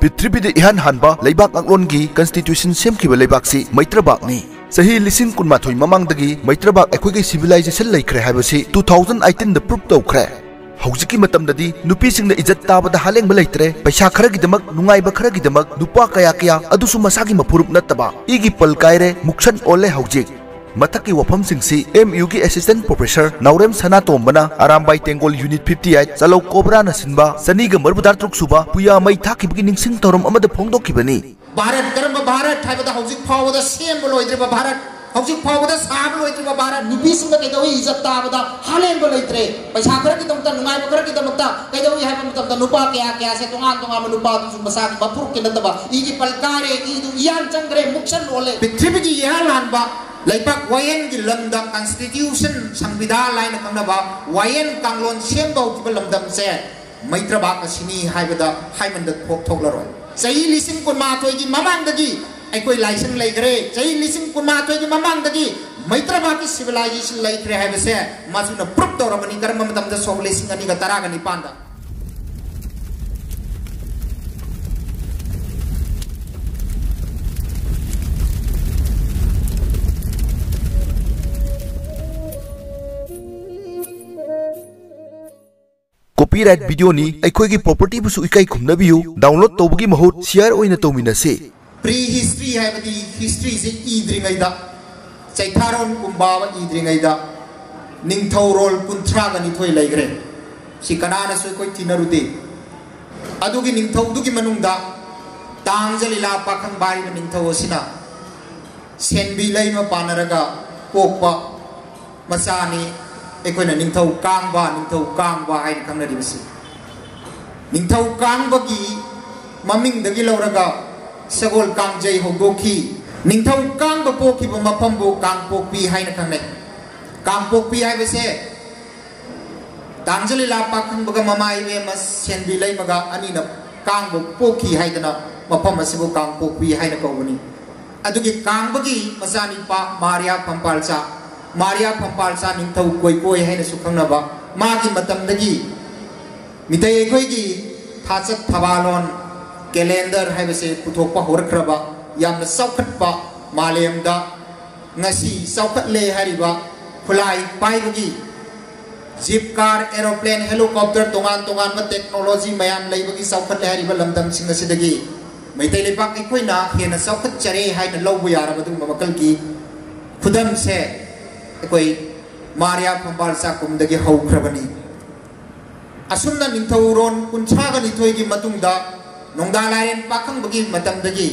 पृथ्वी इहान हानबा लेबाक आंगलोनगी कॉन्स्टिट्यूशन सेमखिबा लेबाकसी मैत्रबाकनी सही लिसिंग कुनमाथोई ममांगदगी मैत्रबाक अखोइगे civilisation लैख्रे हाइबसी 2018 the proof तौख्रे हौजिकी मतमददी नुपीसिंगना इज्जत ताबदा हालेंगबा लैत्रे पैसा खरगिदमक नुंगाइबा खरगिदमक नुपा कया कया अदुसु मसागी मफुरुप नत्तबा इगी पल कायरे मुक्सन ओले हौजिक मतकी वफम सिंसी MU की असिस्टेंट प्रोफेसर नौरेम सना तोमबना आरामबाई तेंगोल यूनिट 58 चलो कोबरा नसिनबा सनीग मरबुदार ट्रुक सुबा पुया मै थाकिबगी निंगसिंग तौरम अमद फोंगदोखिबनी भारत कर्म भारत हाइबदा हौजिक फावदा सेम लोइद्रेबा भारत हौजिक फावदा साब लोइद्रेबा भारत निबिसिंग केदोई इज्जत ताबदा हालेंगो लैत्रे पैसा खरगी दमता नुंगाइबा खरगी दमता केदोई हाइबा मतमदा नुपा कया कया से तोंगान नुपा दुसु मसागी मफुरुक के नतबा इगी पलकारे इदु इयान चंग्रे मुक्सन ओले पृथ्वी की यह लानबा लेपाक वायन की लमदा कॉन्स्टिट्यूशन संविधान लाइन कंगनबा वायन कांगलोन सेमबौ की लमदम से मैत्रबाक असिनी हाइबदा हाइमंद थोकलरोय सही लिसिंग कुनमाथोय की ममांगदगी अकोई लाइसेंस लेग्रे सही लिसिंग कुनमाथोय की ममांगदगी मैत्रबाक की सिविलाइजेशन लेग्रे हाइबसे मासुना प्रूफ तौरमनी कर्म मतमदा 1919 कॉपीराइट वीडियो नी अखोई प्रॉपर्टी बुसु इकाई खुमनबियु डाउनलोड तौबगी महूत शेयर ओइना तौमिनसे प्री हिस्ट्री हाइबदी हिस्ट्री से इद्रिंगैदा चैथारोन कुंबावा इद्रिंगैदा निंगथौरोल कुंथ्रागनि थोय लैग्रे सि कनाना सोय कोइ तिनरुदे अदुगी निंगथौदुगी मनुंगदा तांगजलिला पाखंग बारी निंगथौ असिना सेनबी लैमा पानरगा पोकपा मसानी एकोना निंगथौ कांगबा हाइन खंगनरिबसी निंगथौ कांगबगी ममिंगदगी लौरगा सगोल कांगजै होगोखी निंगथौ कांगब पोखिबो मफमबो कांगपोकपी हाइन खंगनै कांगपोकपी हाइबसे तांजलि लापा खंगबगा ममाइबे मस सेनबी लैमगा अनिना कांगबो पोखी हाइदना मफम असिबो कांगपोकपी हाइन कौबनी अदुगी कांगबगी मसानी पा मारिया पंपालचा मारिया पंपालचा निंगथौ कोई है सुखंगनबा मागी मतमदगी मितै अखोइगी थाचत थबालोन कैलेंडर हाइबसे पुथोकपा होरख्रबा यामना सौखटपा मालेमदा ngasi सौखटले हारिबा खुलाई पाइबगी जीप कार एरोप्लेन हेलीकॉप्टर तोंगान टेक्नोलॉजी मयाम लैबगी सौखटले हारिबा लमदम सिंगसिदगी मैतै लेपाक अखोइना हेना सौखट चरे हाइना लौबो यारबदु मकलगी खुदम से कोई मारिया पंपालचा कुमदगी हौख्रबनी असुमना निंगथौरोन कुंथ्रागा निथोयगी मतुंगदा नोंगदा लायन पाखंबगी मतमदगी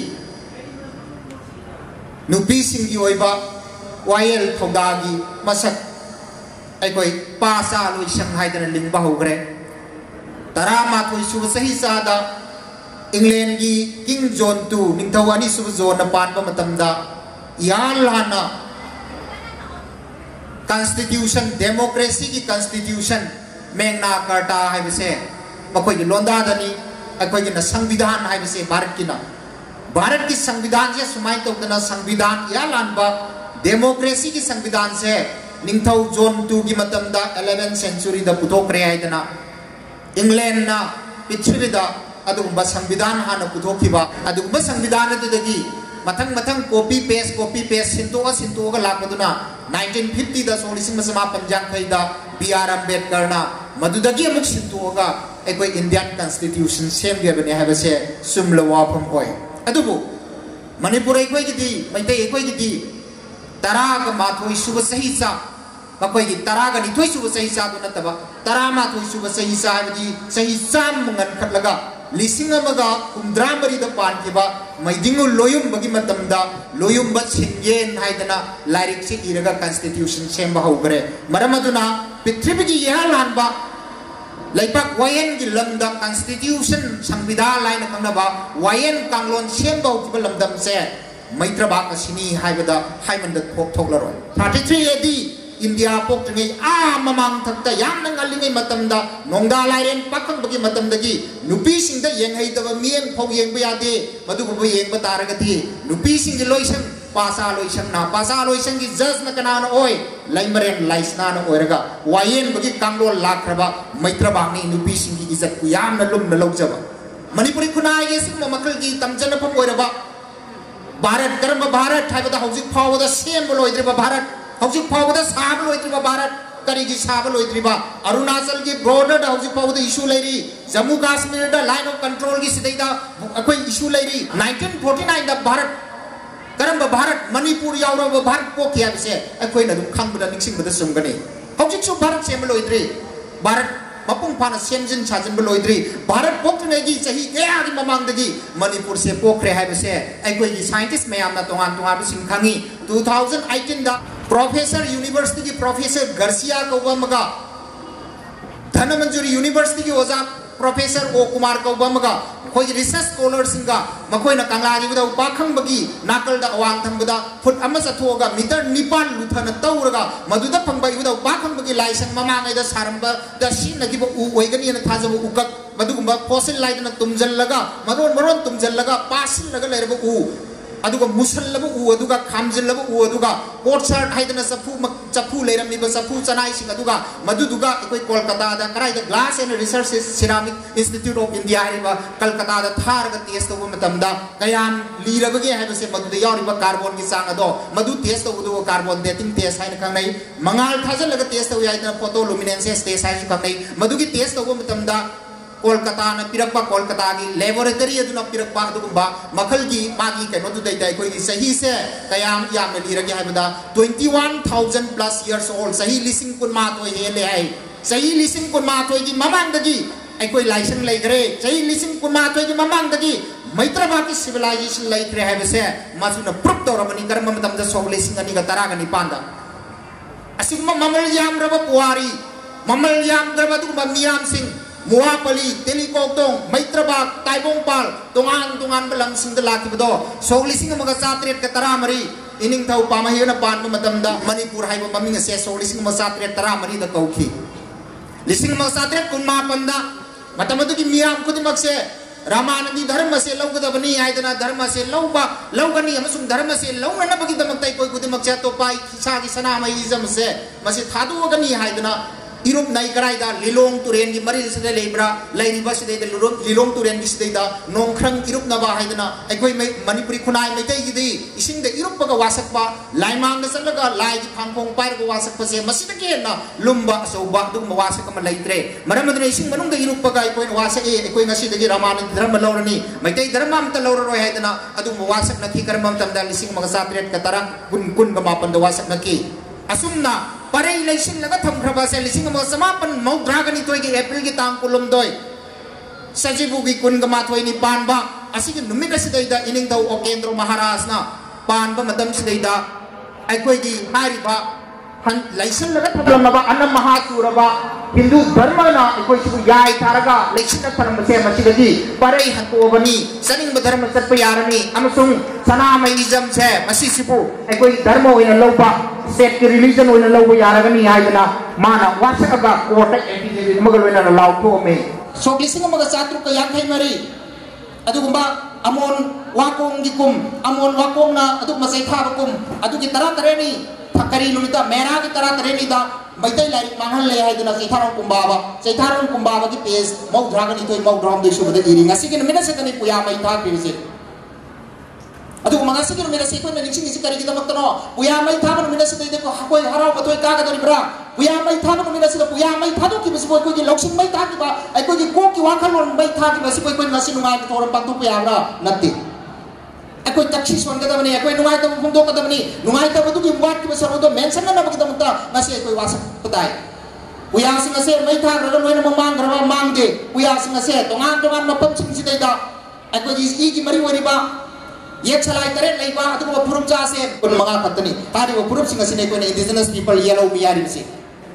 नुपीसिंगी ओइबा वायल थौदागी मसक कोई पासा लोइसंग हाइदना लिंगबा हौग्रे तरामाथोय सुब सही सादा इंग्लैंड की किंग जॉन 2 निंगथौ अनि सुब जोन पानबा मतमदा यान लाना कॉन्स्टिट्यूशन डेमोक्रेसी की कॉन्स्टिट्यूशन मेंगना कार्टा हाइबसे मखोई लोंदादनी अखोई संविधान हाइबसे भारत की संविधान से सुमाय तौदना संविधान या लानबा डेमोक्रेसी की संविधान से निंगथौ जोन 2 की मतमदा 11th सेंचुरी दा पुथोकरे हाइदना इंग्लैंड ना पृथ्वीदा अदुगुंबा संविधान हाना पुथोखिबा अदुगुंबा संविधान अदुदगी मथंग कॉपी पेस्ट सिंतोगा लापदुना 1950 दा सोलिसिंग मसमा पंजाब खैदा BR अम्बेडकर ना मदुदगी अमुक सिंतोगा एकोई इंडियन कॉन्स्टिट्यूशन सेम गेबने हाबसे सुमलो वाफम ओय अदुबु मणिपुर एकोई गिदी मैते एकोई गिदी तराग माथोई सुब सही सा मकोई गी तराग निथोई सुब सही सा दुनतबा तरा माथोई सुब सही सा हाबजी सही साम मंगन खटलगा लिसिंग अमगा कुमद्रामरी द पानकिबा मैदिंगु लोयुमबगी मतमदा लोयुमबा छिंगेन हाइदना लाइरिक से इरगा कॉन्स्टिट्यूशन सेमबा हौग्रे मरमदुना पृथ्वीगी यह लानबा लैपाक वायन की लमदा कॉन्स्टिट्यूशन संविधान लाइन कंगनबा वायन कांगलोन सेमबा हौकिबा लमदम से मैत्रबाक असिनी हाइबदा हाइमंद थोकलरोय 33 AD इंडिया पोक्तंगे ममांग थक्ता यामना ngalingay matamda nongda lairen pakhangबगी matamdagi nupi singda yenghaidawa mieng phau yengba yade madubu yengba taragati nupi singgi loisang pasa loisang gi judge na kana na oi laimaren laisna na oiraga wayen bagi kanglo lakraba maitrabang ni nupi singgi izat ku yamna lum na lawjaba Manipuri खुनाई K Singh मखल की तमजन फम भारत कर्म भारत है हौजिक फावदा same लोइद्रिबा Bharat हौजिक फावदा साब लोइद्रिबा भारत करीगी साब लोइद्रिबा अरुणाचल की border हौजिक फावदा issue लेरी जम्मू कश्मीर दा line of control की सिदैदा अखोई इशू लेरी 1949 दा भारत कर्म भारत मणिपुर यावरबा भारत पोखि हाबसे अखोइना दुम खंगबदा निसिंगबदा सुमगनी हौजिक सु भारत सेम लोइद्रि भारत मपुंग फाना सेमजिन साजिन लोइद्रि भारत पोखनेगी चाही कयागी ममांगदगी मणिपुर से पोखरे हाबसे अखोइगी साइंटिस्ट मयामना तोंगान तोंगान सिम खांगी 2018 दा प्रोफेसर यूनिवर्सिटी की प्रोफेसर गर्सिया कौबमगा धनमंजुरी यूनिवर्सिटी की ओजा प्रोफेसर ओ कुमार कौबमगा कोई रिसर्च स्कॉलर सिंगा मखोइना कांगलागी बदा उपाखंबगी नाकलदा अवांग थंबदा फुट अमा चथोगा मीटर निपान लुथन तौरगा मदुदा फंगबा बदा उपाखंबगी लाइसन ममांगैदा सारंबा दा सिनगिबो उ ओइगनी न थाजबो उकक मदुगुंबा फोसिल लाइदना तुमजल्लगा मरोन तुमजल्लगा पासिलगा लेरबो उ अदुगा मुसल्लबो उ अदुगा खामजिल्लबो उ अदुगा कोर्सर हाइदना चफू लेरमिबा चफू चनाई सिंग अदुगा मदुदुगा अखोई कोलकाता दा कराइदा glass and research ceramic institute of India हाइबा कलकत्ता दा थारगा टेस्ट तौबो मतमदा कयाम लीरबगे हाइबसे मदुदा यावरिबा कार्बन की चांग अदो मदु टेस्ट तौबो कार्बन डेटिंग टेस्ट हाइन खंगनै मंगाल थाजलगा टेस्ट तौ याइदना फोटो लुमिनेसेंस टेस्ट हाइन खंगनै मदुगी टेस्ट तौबो मतमदा कोलकाता न पिरक्पा कोलकाता की लेबोरेटरी अदुना पिरक्पा अदुगुंबा मखल की मागी कनो दु दैदा कोई सही से कयाम याम लीरगे हाबदा 21000 प्लस इयर्स ओल्ड सही लिसिंग कुनमा तो हेले है सही लिसिंग कुनमा तो की ममांगदगी अकोई लाइसेंस लेग्रे सही लिसिंग कुनमा तो की ममांगदगी मैत्रबा की सिविलाइजेशन लेग्रे हाबसे मासुना प्रूफ तौरबनी कर्म मतमदा सोगलेसिंग अनि गा तरागा निपांदा असिगमा ममल याम रब पुआरी ममल याम रब दुगुंबा मियाम सिंह मुआपली तेलिकोक्तों मैत्रबाग ताइबोंगपाल तोंगान बलम सिंह लाखिबदो सोगलिसिंग मगा चात्रेट का तरामरी इनिंग थाउ पामहिना पान मतमदा मणिपुर हाइबो ममिंग से सोगलिसिंग मगा चात्रेट तरामरी द कौखी लिसिंग मगा चात्रेट कुनमापंदा मतमदु की मियाम खुदिमक से रामानंदी धर्म से लौगदबनी आइदना धर्म से लौगनी अमसुंग धर्म से लौनबगी दमक्तै कोई खुदिमक से तो पाई खिसागी सनामईजम से मसे थादोगनी आइदना इरुप नाई कराइदा लिलोंग तुरेन की मरी से लेब्रा लाइरिबा से लिलोंग तुरेन की सिदैदा नोंख्रंग इरुप नबा हाइदना अखोई मणिपुरी खुनाई मैतै गिदी इसिंग दे इरुप बगा वासकबा लाइमांग चलगा लाई की फांगफोंग पाइरगो वासकपा से मसिद केना लुम्बा असौबा दुम वासक म लैत्रे मरमदने इसिंग मनुंग दे इरुप बगा अखोई वासक अखोई ngasi दगी रामानंद धर्म लौरनी मैतै धर्म अमत लौररोय हाइदना अदुम वासक नखी कर्म तमदा लिसिंग मगा सात्रेट का तरा कुन गा मापन द वासक नखी असुमना परे इलेक्शन लगा थमख्रबा से लिसिंग म समापन मौद्रागनी तोय के अप्रैल की तांग कुलुमदोय सजिबु की कुन गमा तोय नि पानबा असि के नुमित सिदैदा इनिंग दौ ओकेंद्र महाराज ना पानबा मदम सिदैदा अखोय की हारिबा हन लाइसन लगा थमलमबा अनम महासुरबा हिंदू धर्म ना अखोय सिबु याय थारगा लेक्शन धर्म से मसिदगी परे हतोबनी सनिंग धर्म चप यारनी अमसुंग सनामईजम से मसिसिबु अखोय धर्म होइना लौबा सेट की रिलीजन होइना लौबा यारगनी हाइदना माना वासकगा कोर्ट एफिडेविट मगल होइना लाउथो में सोगलिसिंग मगा चात्रु का याखै मरी अदुगुंबा अमोन वाकोंग की कुम अमोन वाकोंग ना अदु मसै थाबकुम अदु की तरह तरेनी थकरी नुमिता मेरा की तरह तरेनी दा मैतै लाइक मांगल ले हाइदना चैथारों कुंबाबा की पेज मौद्रागनी तोय मौद्राम दे सुबदे इरि ngasi की नुमिना से तनी पुया मै था पिसे अदु मगासी की नुमिना से कोन निसिंग से करी की दमक्तनो पुया मै था नुमिना से दे को कोई हराव बतोय का का दरिब्रा पुया मै था नुमिना से पुया मै था दो की बस कोई की लौसिंग मै था की बा आई कोई की को की वाखल लोन मै था की बस कोई ngasi नुंगाय तोरम पातु पुया बरा नत्ती अकोई तक्षी सोनगदबनी अकोई नुंगाय तब फोंदोकदबनी नुंगाय तब दुगी वाट की बसरदो मेंशन ना बगदमता ngasi अकोई वासक पताय पुया सिंग से मै था रगन लोइन ममांग ग्रवा मांगदे पुया सिंग से तोंगान मपम सिंग सिदैदा अकोई ई की मरी वरिबा ये छलाई करे लेबा अदुगो फुरुप जा से कुन मंगा खतनी तारिबो फुरुप सिंग से कोई इंडिजिनस पीपल येलो मियारि से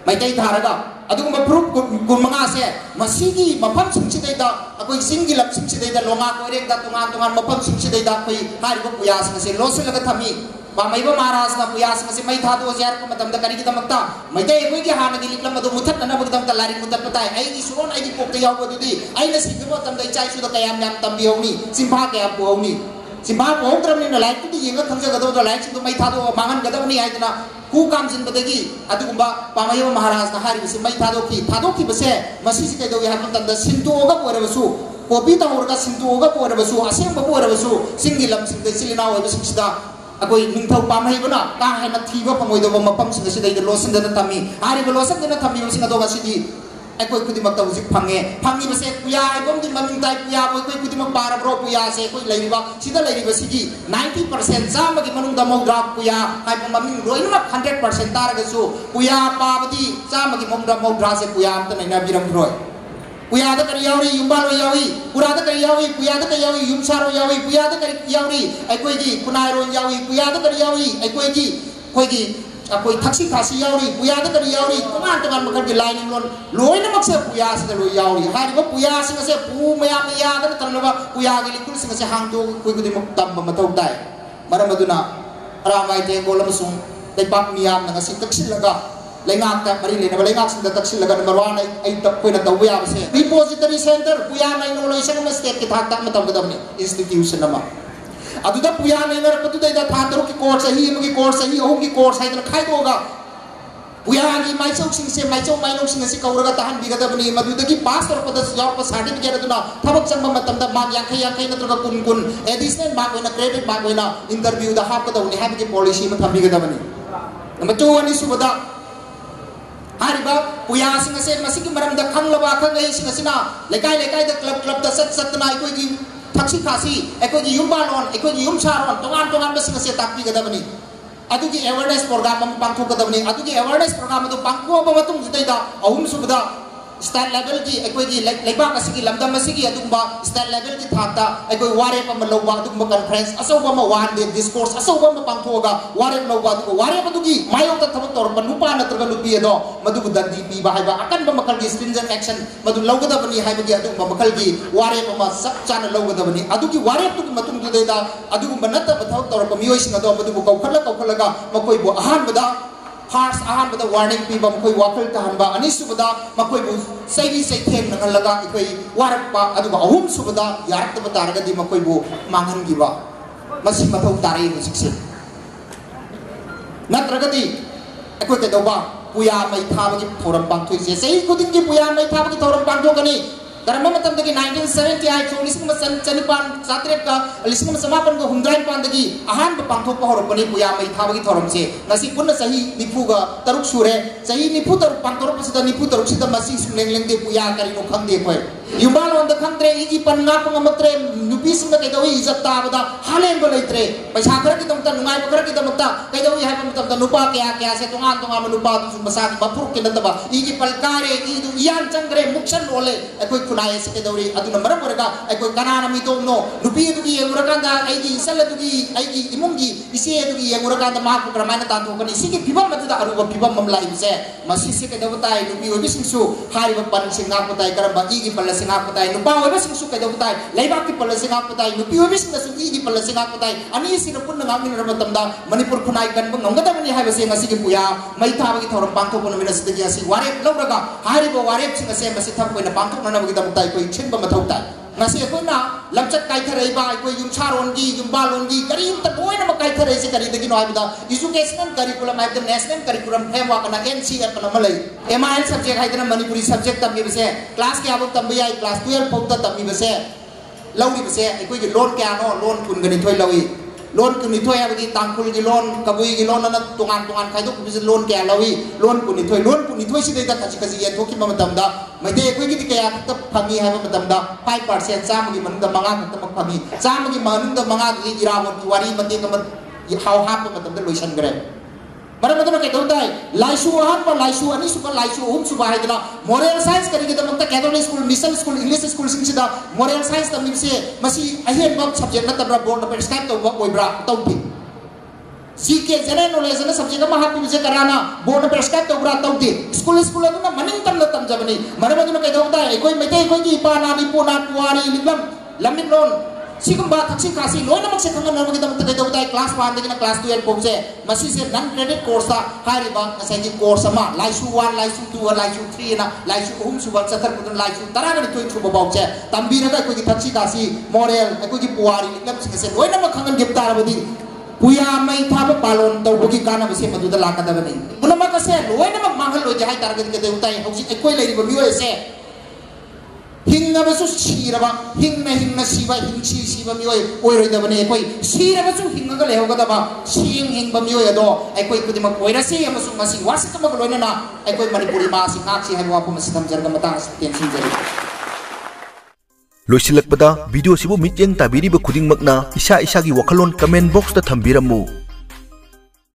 मैतै धारगा अदुगो फुरुप कुन मंगा से मसीगी मफम सिंग सिदैदा अकोई सिंगी लब सिंग सिदैदा लोंगा कोरेक दा तोंगान मफम सिंग सिदैदा कोई हारिबो पुया सिंग से लोसे लगा थमी बामैबो महाराज ना पुया सिंग से मै थादो जार को मतम दा करी की दमक्ता मैतै कोई के हाना दी लिकलम मदो मुथत ना बगदम ता लारी मुथत पताय आई की सुरोन आई की पोक्ते याव दुदी आई न सिगबो तम दै चाइ सुदा कयाम याम तंबी होनी सिंभा के आप होनी सिंभा होद्रमनी न लाइक दी येंगा खंजा गदो दा लाइक सिंदो मै थादो मांगन गदमनी आइदना कु काम जिन बदगी अदुगुंबा पामैबो महाराज ना हारि से मै थादो की बसे मसी से कदो या हम तंदा सिंतो ओगा पोरबसु कॉपी तौरगा सिंधुगा पोरबसु असेंब पोरबसु सिंगी लम सिंग सिलिना ओइब सिंगसिदा अकोई निंथौ पामहैबना का हैना थीबा फमोइदब मफम सिंगसिदा लोसन थमी हारिब लोसन थमी सिंग दो गसिदी अकोई खुदिमक तौजिक फंगे फंगी बसे पुया आइबम दिन ममिंग ताइ पुया कोई खुदिमक पारब्रो पुया से कोई लैरिबा सिदा लैरिबा सिगी 90% जामगी मनुंग द मौद्रा पुया हाइब ममिंग रोइनमक 100% तारगसु पुया पाबदी जामगी मौद्रा से पुया अमत नैना बिरम रोय पुया द करि यावरी युम्बालो यावी पुरा द करि यावी पुया द करि यावी युमसारो यावी पुया द करि यावरी अकोई की कुनाइरो यावी पुया द करि यावी अकोई की कोई की अकोई थक्सी खासी यावरी पुया द करि यावरी तमाम तमाम मकर की लाइन लोन लोइनमक से पुया से लो यावरी हारिबा पुया सिंग से पू मया मया द तनबा पुया गी लिकुल सिंग से हांगदो कोई गुदि मुक्तम मथौ ताई मरम मदुना रामाय ते गोलम सुं दैपाक मियाम नंग सिंग तक्सिलगा लेंगाक ता मरी लेना लेंगाक सिंग तक्सिलगा नंबर 1 आई तक कोइना तव याबसे डिपॉजिटरी सेंटर पुया नै नो लोइसन म स्टेट की थाक तक मतम गदबनी इंस्टीट्यूशन नमा अदुदा पुया नै नर पतुदैदा थातरो की कोर्स सही मगी कोर्स सही ओम की कोर्स है खाइदोगा पुया की माइचौ सिंग से माइचौ माइनो सिंग से कौरगा तहन बिगदबनी मदुदगी पास तौर पद याव सर्टिफिकेट अदुना थबक चंग मतमदा मार्क याखै याखै नत्रगा कुन कुन एडिशनल मार्क होइना क्रेडिट मार्क होइना इंटरव्यू दा हापकदौनी हाबगी पॉलिसी म थबिगदबनी नंबर 2 अनि सुबदा हारिबा पुया सिंग से मसिकी मरम दा खंगलबा खंगै सिंग सिना लेकाय लेकाय दा क्लब दा सत सतना कोई थक्सी खासी अकोई युम्बालोन अकोई युमसारोन तोगान तोगान बसिंग से ताकबिगदबनी अदुगी अवेयरनेस प्रोग्राम हम पांथोकदबनी अदुगी अवेयरनेस प्रोग्राम अदु पांथोब मतुंग जिदैदा अहुम सुबदा स्टेट लेवल की अकोई लेबाक असगी लमदम असगी अदुबा स्टेट लेवल की थाता अकोई वारेप अम लौबा अदुबा कॉन्फ्रेंस असौबा म वान डे डिस्कोर्स असौबा म पांथोगा वारेप लौबा अदुबा वारेप अदुगी मायोता थबक तौर नुपा नत्रगा नुपी अदो मदुबु दंदी पीबा हाइबा अकन मकल की स्ट्रिंजेंट एक्शन मदु लौगदबनी हाइबगी अदुबा मकल की वारेप अम सब चाना लौगदबनी अदुगी वारेप तुगी मतुंग दुदैदा अदुगु मनत बथौ तौर प मियोइसिंग अदो मदुबु कौखलगा मकोइबु अहानबदा फार्स अहानबदा वार्निंग पीबा मकोइ वाखल तहनबा अनिसुबदा मकोइबु सैगी सैथेम नगलगा इकोइ वारपा अदुबा अहुम सुबदा यारतब तारगदि मकोइबु मांगनगिबा मसि मथौ तारै मुसिक्से नत्रगदि अकोइ केदौबा पुया मै थाबगी थोरम पांथोइसे सही खुदिन की पुया मै थाबगी थोरम पांथोगनी करम मतम दगी 1978 चो लिसिंग मसन चनिपान सात्रेट का लिसिंग समापन को हुंद्राइन पांदगी अहान पांथोक पहरपनी पुया मै थाबगी थोरम से नसी पुन्न सही निफुगा तरुक सुरे सही निफु तरुक पांथोरप सिदा निफु तरुक सिदा मसी सुलेंगलेंग पुया करिनो खंगदे कोय युबाल ओंद खंद्रे इगी पन्ना पंगमत्रे नुपी सिंग कैदोई इज्जत ताबदा हालेन बो लेत्रे पैसा खर की तमता नुंगाई खर की तमता कैदोई हाय तमता नुपा क्या क्या से तोंगान तोंगान नुपा तु मसा की बफुर के नतबा इगी पलकारे इदु इयान चंग्रे मुक्सन रोले अकोई खुनाय से कैदोई अदु नंबर परगा अकोई कनाना मी तोनो नुपी दुगी येमुरकांदा आइगी सल दुगी आइगी इमुंगी इसे दुगी येमुरकांदा मा को प्रमाण तातो कनी सिगी फिबम मदुदा अरुबा फिबम ममलाई बिसे मसी से कैदोताय नुपी ओबि सिंसु हारिबा पन सिंगा पताय करबा इगी पल सिंगा पताय नुपा ओबि सिंसु कैदोताय लैबा की पल सिंगा पताय नुपी ओबि सिंसु इगी पल सिंगा पताय अनि सिन पुन्न गामिन रमतमदा Manipur खुनाय कनब ngonggadabani haibase ngasigi puya mai thabagi thoram pangthokona minasigi asi warep lawraga haribo warep singa se masi thap koina pangthokna nabagi damtai koi chinba mathau tai ngasi koina lamchat kai tharai ba koi yumcharon gi yumbalon gi karim ta koina ma kai tharai se kari dagi no haibda educational curriculum haibda national curriculum framework na NCF na malai MIL subject haidana manipuri subject tambi base class ke abuk tambi ai class 12 pokta tambi base lawi base koi gi loan kya no loan kun gani thoi lawi loan कुनी थोय आबगी तांकुल की loan कबुई की loan न तुंगान तुंगान खाइदो कुबिस loan क्या लवी loan कुनी थोय सिदैदा खची खची ये थोकी मतमदा मैदे कोई की कया तक फंगी है मतमदा 5% चामगी मनदा मंगा तक फंगी चामगी मनदा मंगा की इरावत की वारी मते कम हाव हाप मतमदा लोइसन गरे मरे मतलब के दोताय लाइसु हान पर लाइसु अनि सुपर लाइसु होम सुबा हैदना मोरल साइंस करी के दमता Catholic school mission school English school सिंसिदा मोरल साइंस तमिम से मसी अहेन बब सब्जेक्ट नतब्रा बोर्ड प्रेस्क्राइब तो ओइब्रा तौथि सीके जनरल नॉलेज न सब्जेक्ट मा हापि जे कराना बोर्ड प्रेस्क्राइब तो ओइब्रा तौथि स्कूल अदुना मनिंग तम जबनी मरे मतलब के दोताय कोई मेते कोई की पा ना नि पोना पुआरी लिबम लमिन लोन सिगुम्बा थक्सी खासी लोइनमक से खंगन नरमगी दमता के दोताय क्लास 1 दगिना क्लास 2 पोसे मसी से नन क्रेडिट कोर्स ता हारिबा असाइगी कोर्स अमा लाइसु 1 लाइसु 2 लाइसु 3 ना लाइसु अहुम सुबा चतर पुदन लाइसु तरागनि तोय थुबा बाउचे तंबीरगा कोई थक्सी खासी मॉरल कोई पुआरी लिकम से लोइनमक खंगन गिफ्तारबदी पुया मै थाब पालोन तौबगी काना बसे मदुदा लाकदबनी पुनमक से लोइनमक मांगल लोय हाय तारगनि के दोताय हौसी कोई लेरिबा मियो से हिंगबसु सीरबा हिंगना सीबा हिंसी सीबा मियोय ओइरोइदबने एकोइ सीरबसु हिंगगा लेहोगदबा सिंग हिंगबा मियोय अदो एकोइ कुदिमक ओइरासी अमसु ngasi वासिकमग लोइनना एकोइ मणिपुरी मासी ngakसी हाइबा वाफम सिथम जरगा मतंग टेंशन जरि लोइसिलकपदा वीडियो सिबु मित्येंग ताबिरिबा खुदिंगमकना इसा इसागी वखलोन कमेंट बॉक्स ता थंबिरमु।